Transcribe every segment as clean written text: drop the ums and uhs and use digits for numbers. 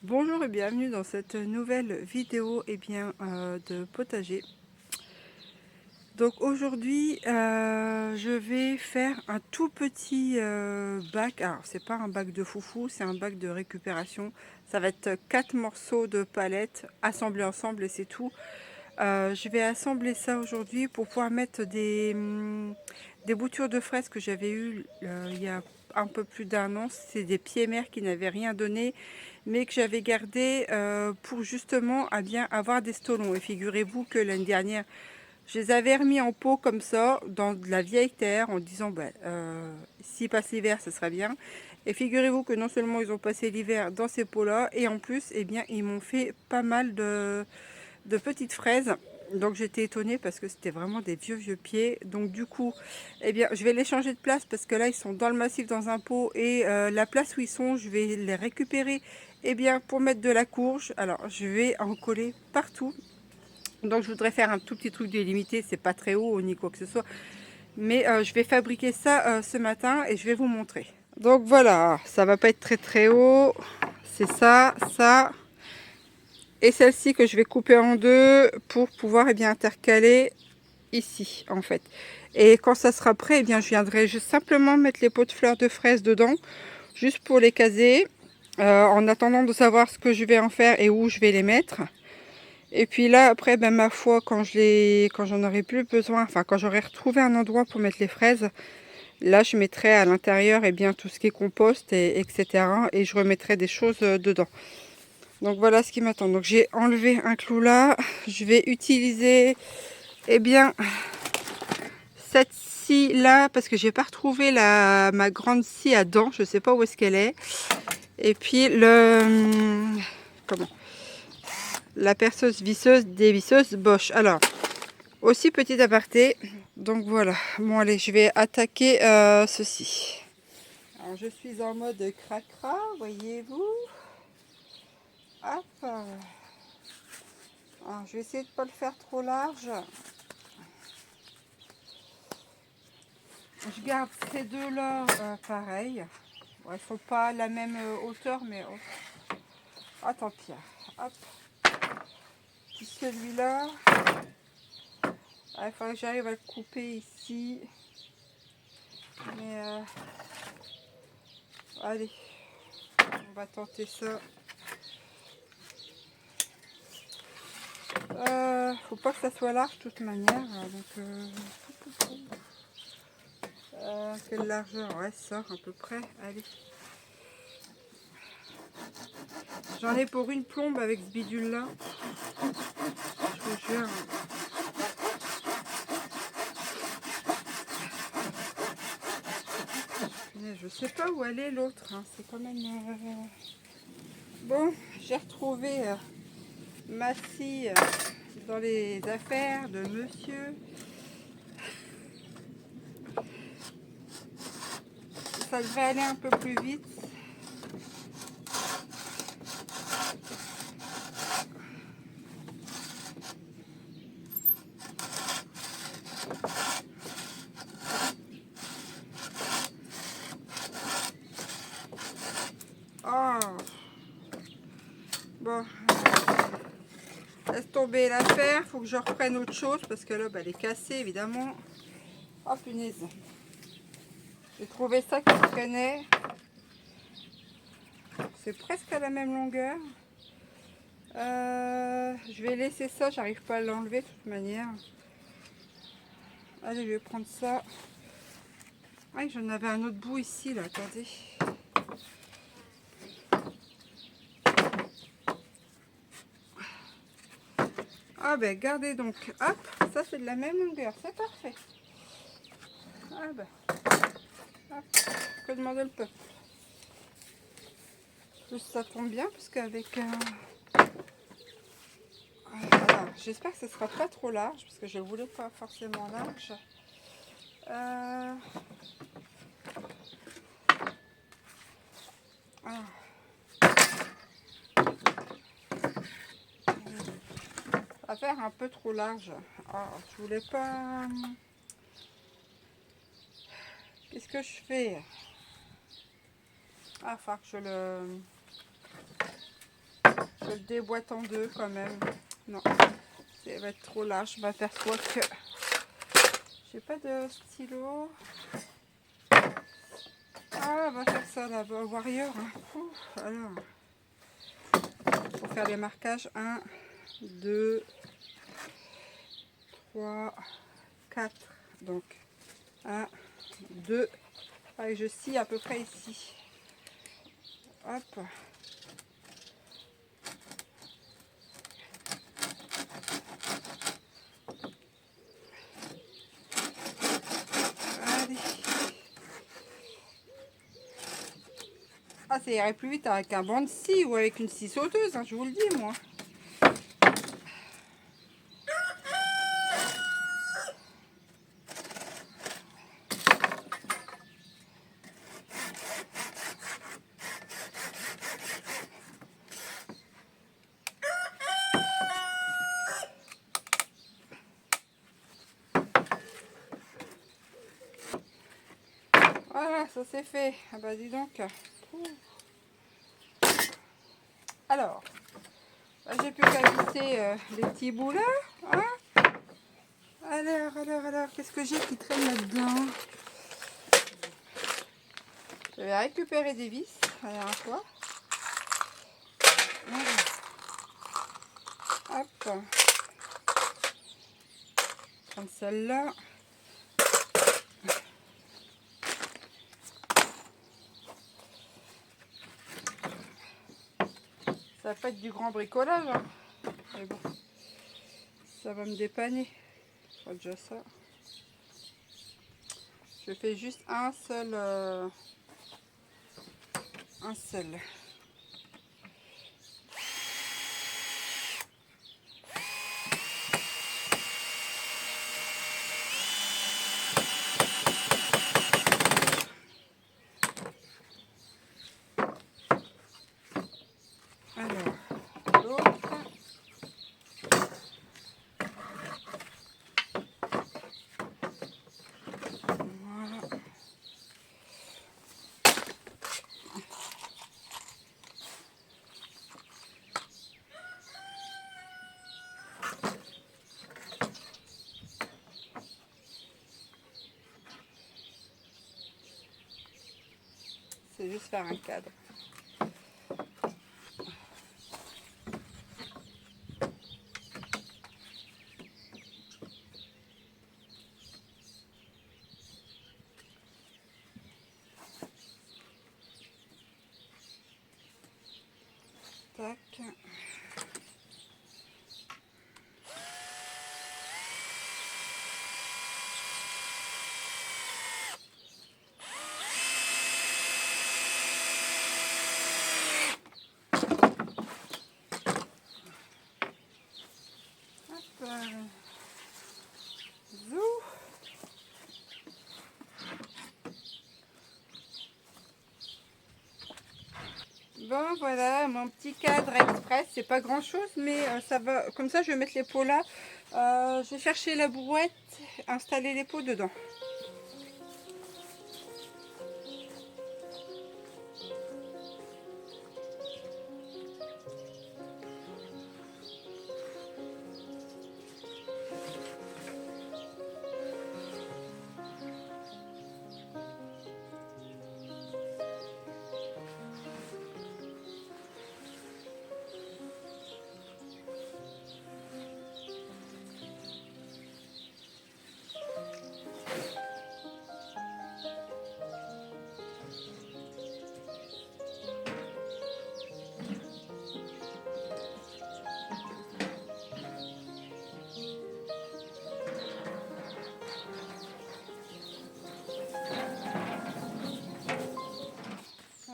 Bonjour et bienvenue dans cette nouvelle vidéo de potager. Donc aujourd'hui je vais faire un tout petit bac. Alors c'est pas un bac de foufou, c'est un bac de récupération. Ça va être 4 morceaux de palette assemblés ensemble et c'est tout. Je vais assembler ça aujourd'hui pour pouvoir mettre des boutures de fraises que j'avais eues il y a un peu plus d'un an. C'est des pieds mères qui n'avaient rien donné, mais que j'avais gardé pour justement bien avoir des stolons. Et figurez-vous que l'année dernière, je les avais remis en pot comme ça, dans de la vieille terre, en disant s'ils passent l'hiver, ce serait bien. Et figurez-vous que non seulement ils ont passé l'hiver dans ces pots-là, et en plus, ils m'ont fait pas mal de petites fraises. Donc j'étais étonnée parce que c'était vraiment des vieux pieds. Donc du coup, je vais les changer de place parce que là ils sont dans le massif dans un pot et la place où ils sont, je vais les récupérer pour mettre de la courge. Alors je vais en coller partout. Donc je voudrais faire un tout petit truc délimité, c'est pas très haut ni quoi que ce soit. Mais je vais fabriquer ça ce matin et je vais vous montrer. Donc voilà, ça va pas être très haut. C'est ça, ça. Et celle-ci que je vais couper en deux pour pouvoir intercaler ici en fait. Et quand ça sera prêt, je viendrai juste simplement mettre les pots de fleurs de fraises dedans, juste pour les caser, en attendant de savoir ce que je vais en faire et où je vais les mettre. Et puis là après, ma foi, quand j'en aurai plus besoin, enfin quand j'aurai retrouvé un endroit pour mettre les fraises, là je mettrai à l'intérieur tout ce qui est compost etc. Et je remettrai des choses dedans. Donc voilà ce qui m'attend. Donc j'ai enlevé un clou là. Je vais utiliser cette scie là parce que j'ai pas retrouvé ma grande scie à dents. Je sais pas où est-ce qu'elle est. Et puis la perceuse visseuse des visseuses Bosch. Alors aussi petit aparté. Donc voilà. Bon allez, je vais attaquer ceci. Alors je suis en mode cracra, voyez-vous. Hop. Alors, je vais essayer de ne pas le faire trop large. Je garde ces deux-là pareil. Bon, ils ne sont pas à la même hauteur, mais tant pis. Hop. Puis celui-là, il faudrait que j'arrive à le couper ici. Mais allez, on va tenter ça. Faut pas que ça soit large de toute manière. Quelle largeur? Ouais, ça à peu près. Allez. J'en ai pour une plombe avec ce bidule là. Je vous jure. Je sais pas où elle est l'autre. Hein. C'est quand même... Bon, j'ai retrouvé ma scie dans les affaires de monsieur. Ça devrait aller un peu plus vite. Oh. Bon. Laisse tomber l'affaire. Faut que je reprenne autre chose parce que là, elle est cassée évidemment. Oh punaise. J'ai trouvé ça qui traînait. C'est presque à la même longueur. Je vais laisser ça. J'arrive pas à l'enlever de toute manière. Allez, je vais prendre ça. Ah, j'en avais un autre bout ici, là, attendez. Ah gardez donc. Hop, ça c'est de la même longueur, c'est parfait. Ah hop, que demander le peuple. Plus ça tombe bien parce qu'avec voilà, j'espère que ce sera pas trop large parce que je voulais pas forcément large. À faire un peu trop large. Je voulais pas. Qu'est-ce que je fais? Faut que je le. Je le déboîte en deux quand même. Non, ça va être trop large. Je m'aperçois que j'ai pas de stylo. Ah, on va faire ça là-bas, Warrior. Hein. Ouf, alors, pour faire les marquages, 1, 2, 3, 4. Donc, 1, 2. Allez, je scie à peu près ici. Hop. Allez. Ah, ça irait plus vite avec un banc de scie ou avec une scie sauteuse, hein, je vous le dis, moi. Voilà, ça c'est fait. Ah bah dis donc. Alors, j'ai plus qu'à visser les petits bouts là. Hein. Alors, qu'est-ce que j'ai qui traîne là-dedans? Je vais récupérer des vis la dernière fois. Voilà. Hop. Comme celle-là. Ça va pas être du grand bricolage, hein. Mais bon, ça va me dépanner. Je vois déjà ça. Je fais juste un seul. Un seul. Alors, l'autre. Voilà. C'est juste faire un cadre. Tac. Hop. Zou. Bon voilà mon petit cadre express, c'est pas grand chose mais ça va, comme ça je vais mettre les pots là, je vais chercher la brouette, installer les pots dedans.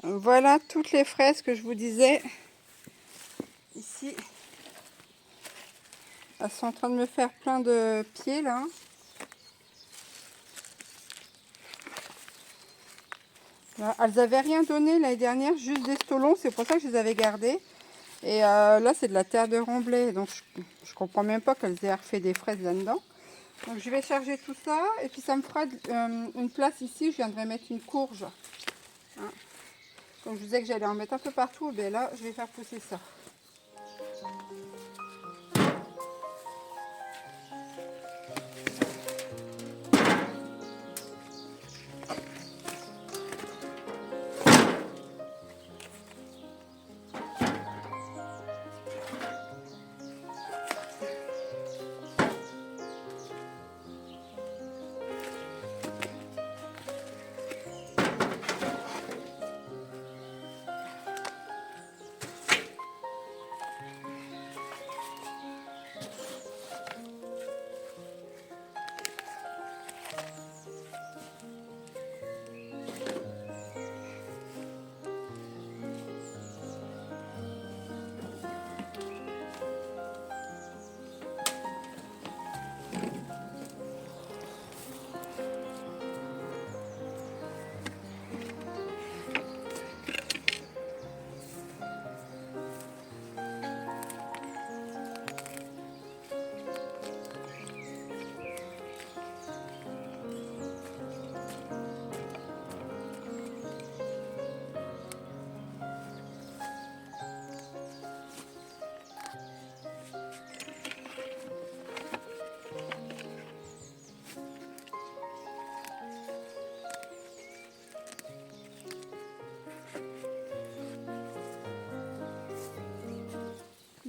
Voilà toutes les fraises que je vous disais. Ici, elles sont en train de me faire plein de pieds là. Là, elles n'avaient rien donné l'année dernière, juste des stolons, c'est pour ça que je les avais gardées. Et là, c'est de la terre de remblai, donc je comprends même pas qu'elles aient refait des fraises là-dedans. Donc je vais charger tout ça, et puis ça me fera une place ici, je viendrai mettre une courge. Hein. Comme je disais que j'allais en mettre un peu partout, et bien là, je vais faire pousser ça.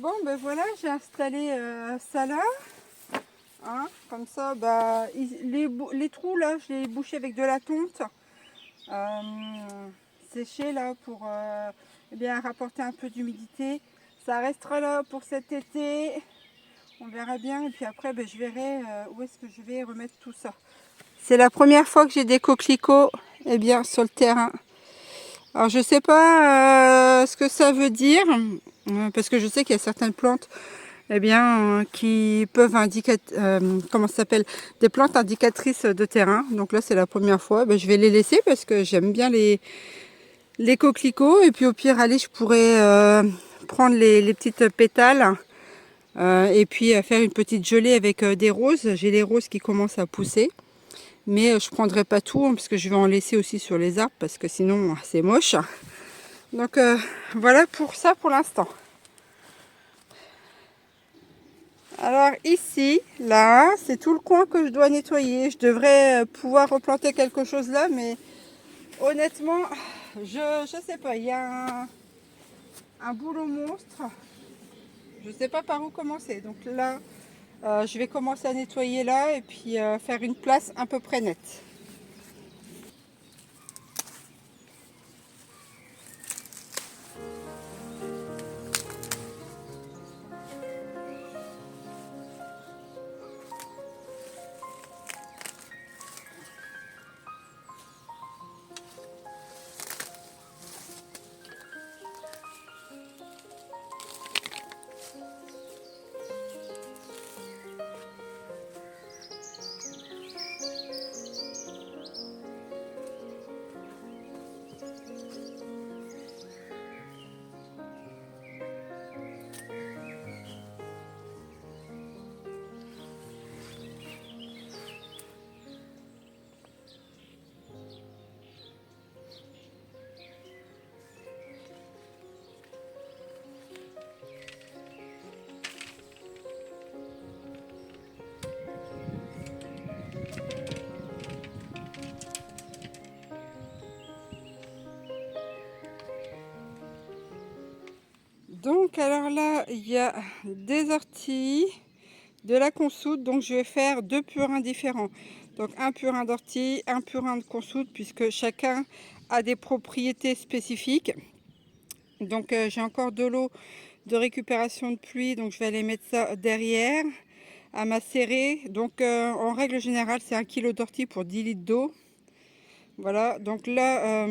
Bon, ben voilà, j'ai installé ça là. Hein, comme ça, bah, les trous là, je les ai bouchés avec de la tonte séchée là pour eh bien, rapporter un peu d'humidité. Ça restera là pour cet été. On verra bien. Et puis après, ben, je verrai où est-ce que je vais remettre tout ça. C'est la première fois que j'ai des coquelicots eh bien, sur le terrain. Alors je sais pas ce que ça veut dire, parce que je sais qu'il y a certaines plantes eh bien, qui peuvent indiquer, comment ça s'appelle, des plantes indicatrices de terrain. Donc là c'est la première fois, ben, je vais les laisser parce que j'aime bien les coquelicots. Et puis au pire, allez, je pourrais prendre les petites pétales et puis faire une petite gelée avec des roses. J'ai les roses qui commencent à pousser. Mais je ne prendrai pas tout, hein, parce que je vais en laisser aussi sur les arbres, parce que sinon c'est moche. Donc voilà pour ça pour l'instant. Alors ici, là, c'est tout le coin que je dois nettoyer. Je devrais pouvoir replanter quelque chose là, mais honnêtement, je sais pas. Il y a un boulot monstre. Je sais pas par où commencer. Donc là, je vais commencer à nettoyer là et puis faire une place à peu près nette. Donc alors là, il y a des orties, de la consoude, donc je vais faire deux purins différents. Donc un purin d'ortie, un purin de consoude, puisque chacun a des propriétés spécifiques. Donc j'ai encore de l'eau de récupération de pluie, donc je vais aller mettre ça derrière à macérer. Donc en règle générale, c'est 1 kg d'ortie pour 10 litres d'eau. Voilà, donc là,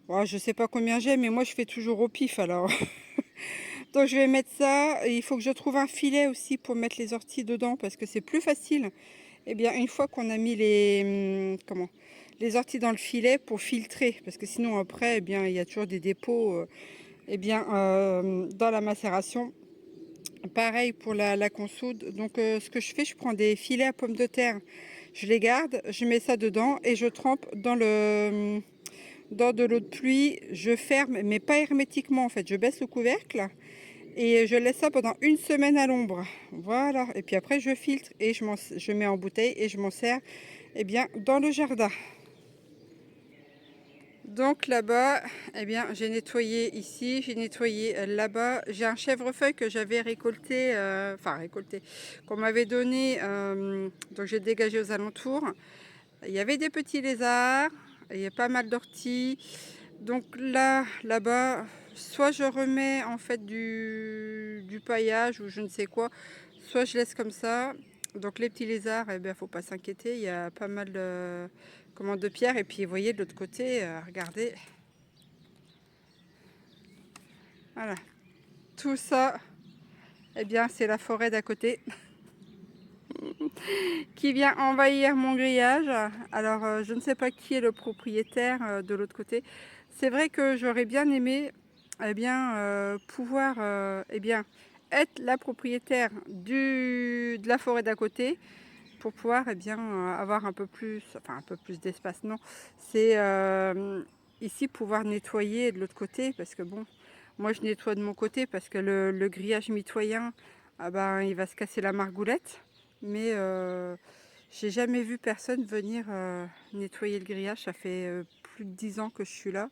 ouais, je sais pas combien j'ai, mais moi je fais toujours au pif alors. Donc je vais mettre ça. Il faut que je trouve un filet aussi pour mettre les orties dedans, parce que c'est plus facile. Eh bien, une fois qu'on a mis les orties dans le filet pour filtrer, parce que sinon après, eh bien, il y a toujours des dépôts eh bien, dans la macération. Pareil pour la consoude. Donc ce que je fais, je prends des filets à pommes de terre, je les garde, je mets ça dedans et je trempe dans de l'eau de pluie. Je ferme, mais pas hermétiquement en fait. Je baisse le couvercle et je laisse ça pendant une semaine à l'ombre. Voilà. Et puis après, je filtre et je mets en bouteille et je m'en sers eh bien, dans le jardin. Donc là-bas, eh bien, j'ai nettoyé ici, j'ai nettoyé là-bas. J'ai un chèvrefeuille que j'avais récolté, qu'on m'avait donné, donc j'ai dégagé aux alentours. Il y avait des petits lézards, il y a pas mal d'orties. Donc là-bas, soit je remets en fait du paillage ou je ne sais quoi, soit je laisse comme ça. Donc les petits lézards, eh bien, faut pas s'inquiéter, il y a pas mal de pierres. Et puis vous voyez de l'autre côté, regardez, voilà, tout ça, eh bien, c'est la forêt d'à côté qui vient envahir mon grillage. Alors je ne sais pas qui est le propriétaire de l'autre côté. C'est vrai que j'aurais bien aimé eh bien, pouvoir eh bien, être la propriétaire de la forêt d'à côté pour pouvoir eh bien, avoir un peu plus, enfin un peu plus d'espace. Non, c'est ici pouvoir nettoyer de l'autre côté, parce que bon, moi je nettoie de mon côté parce que le grillage mitoyen, ah ben, il va se casser la margoulette. Mais j'ai jamais vu personne venir nettoyer le grillage. Ça fait plus de 10 ans que je suis là.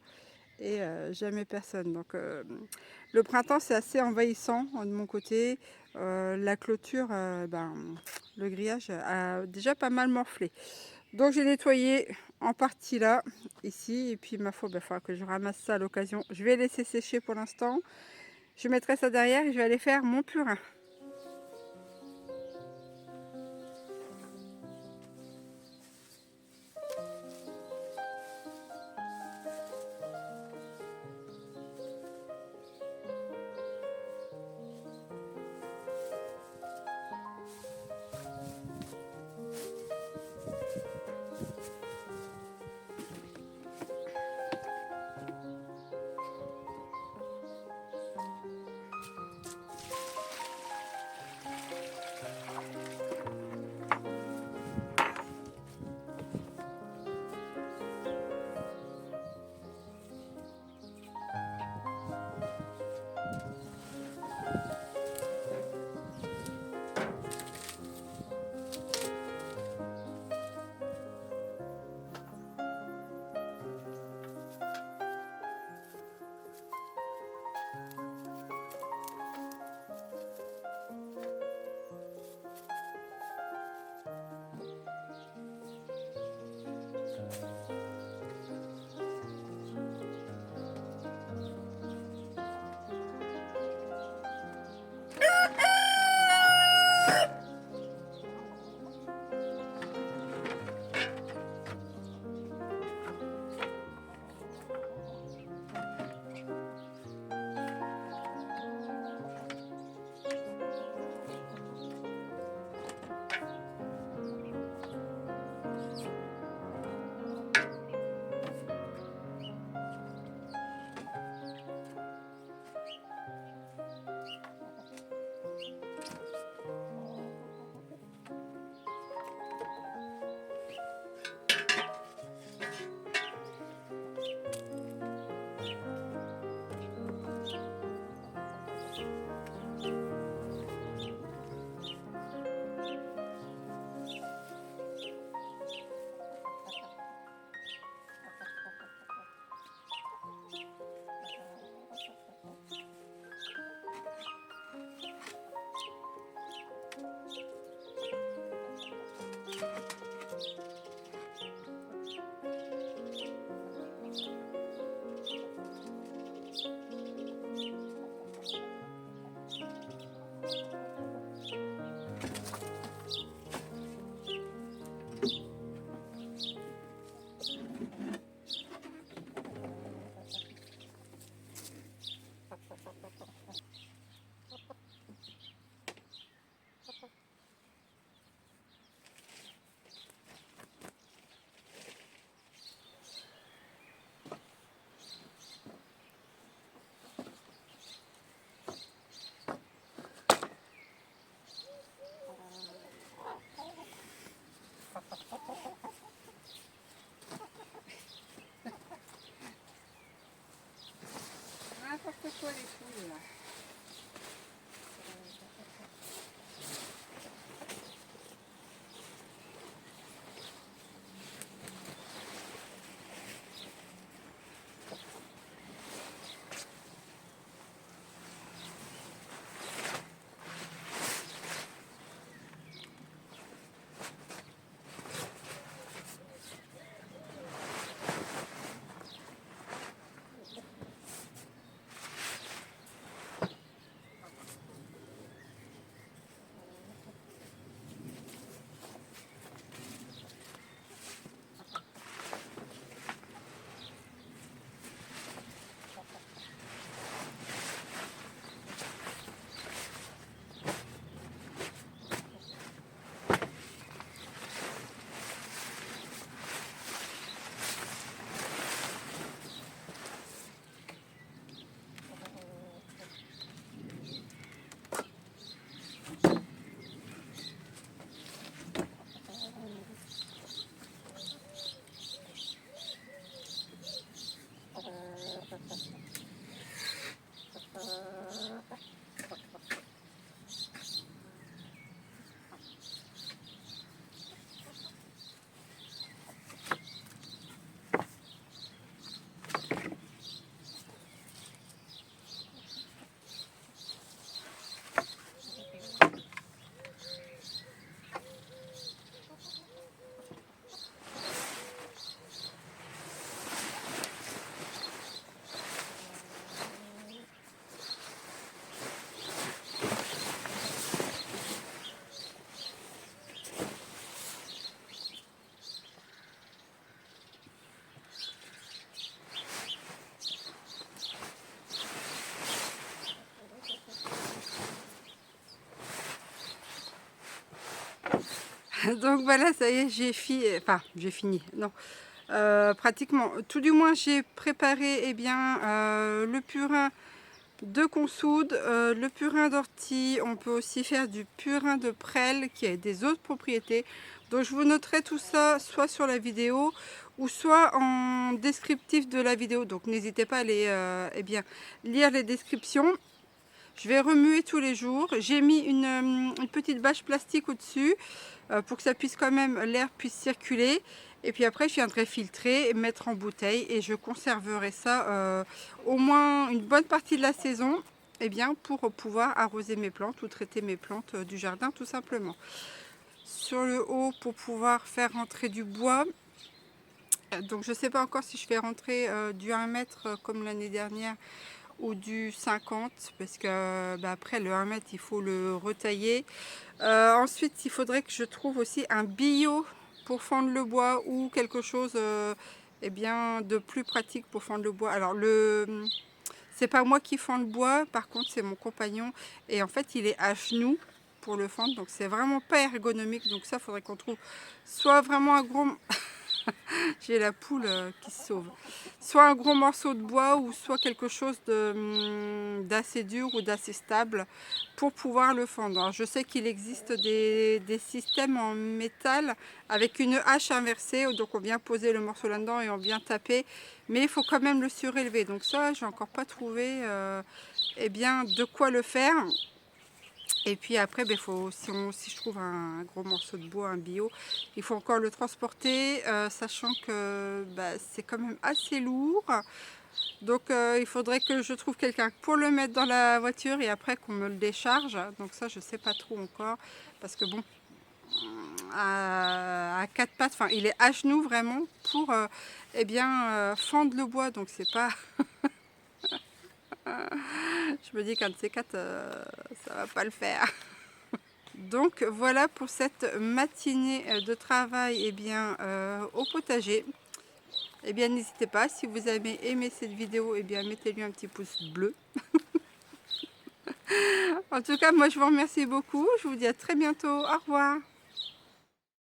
et jamais personne. Donc le printemps c'est assez envahissant de mon côté. La clôture, le grillage a déjà pas mal morflé. Donc j'ai nettoyé en partie là, ici, et puis ma foi, il faudra que je ramasse ça à l'occasion. Je vais laisser sécher pour l'instant. Je mettrai ça derrière et je vais aller faire mon purin. N'importe quoi les poules là. Donc voilà, ça y est, j'ai fini, non, pratiquement. Tout du moins, j'ai préparé le purin de consoude, le purin d'ortie. On peut aussi faire du purin de prêle qui a des autres propriétés. Donc je vous noterai tout ça soit sur la vidéo ou soit en descriptif de la vidéo. Donc n'hésitez pas à aller lire les descriptions. Je vais remuer tous les jours. J'ai mis une petite bâche plastique au-dessus pour que ça puisse quand même, l'air puisse circuler. Et puis après, je viendrai filtrer, mettre en bouteille et je conserverai ça au moins une bonne partie de la saison pour pouvoir arroser mes plantes ou traiter mes plantes du jardin tout simplement. Sur le haut, pour pouvoir faire rentrer du bois. Donc je ne sais pas encore si je fais rentrer du 1 mètre comme l'année dernière ou du 50 parce que après le 1 mètre il faut le retailler. Ensuite il faudrait que je trouve aussi un billot pour fendre le bois ou quelque chose de plus pratique pour fendre le bois. Alors c'est pas moi qui fends le bois, par contre c'est mon compagnon et en fait il est à genoux pour le fendre, donc c'est vraiment pas ergonomique. Donc ça faudrait qu'on trouve soit vraiment un gros j'ai la poule qui se sauve. Soit un gros morceau de bois ou soit quelque chose d'assez dur ou d'assez stable pour pouvoir le fendre. Alors, je sais qu'il existe des systèmes en métal avec une hache inversée, donc on vient poser le morceau là-dedans et on vient taper, mais il faut quand même le surélever. Donc ça, j'ai encore pas trouvé de quoi le faire. Et puis après, si je trouve un gros morceau de bois, un bio, il faut encore le transporter, sachant que c'est quand même assez lourd. Donc il faudrait que je trouve quelqu'un pour le mettre dans la voiture et après qu'on me le décharge. Donc ça, je sais pas trop encore. Parce que bon, à quatre pattes, enfin il est à genoux vraiment pour fendre le bois. Donc c'est pas... Je me dis qu'un de ces quatre, ça va pas le faire. Donc voilà pour cette matinée de travail au potager. N'hésitez pas, si vous avez aimé cette vidéo, mettez-lui un petit pouce bleu. En tout cas, moi je vous remercie beaucoup. Je vous dis à très bientôt. Au revoir.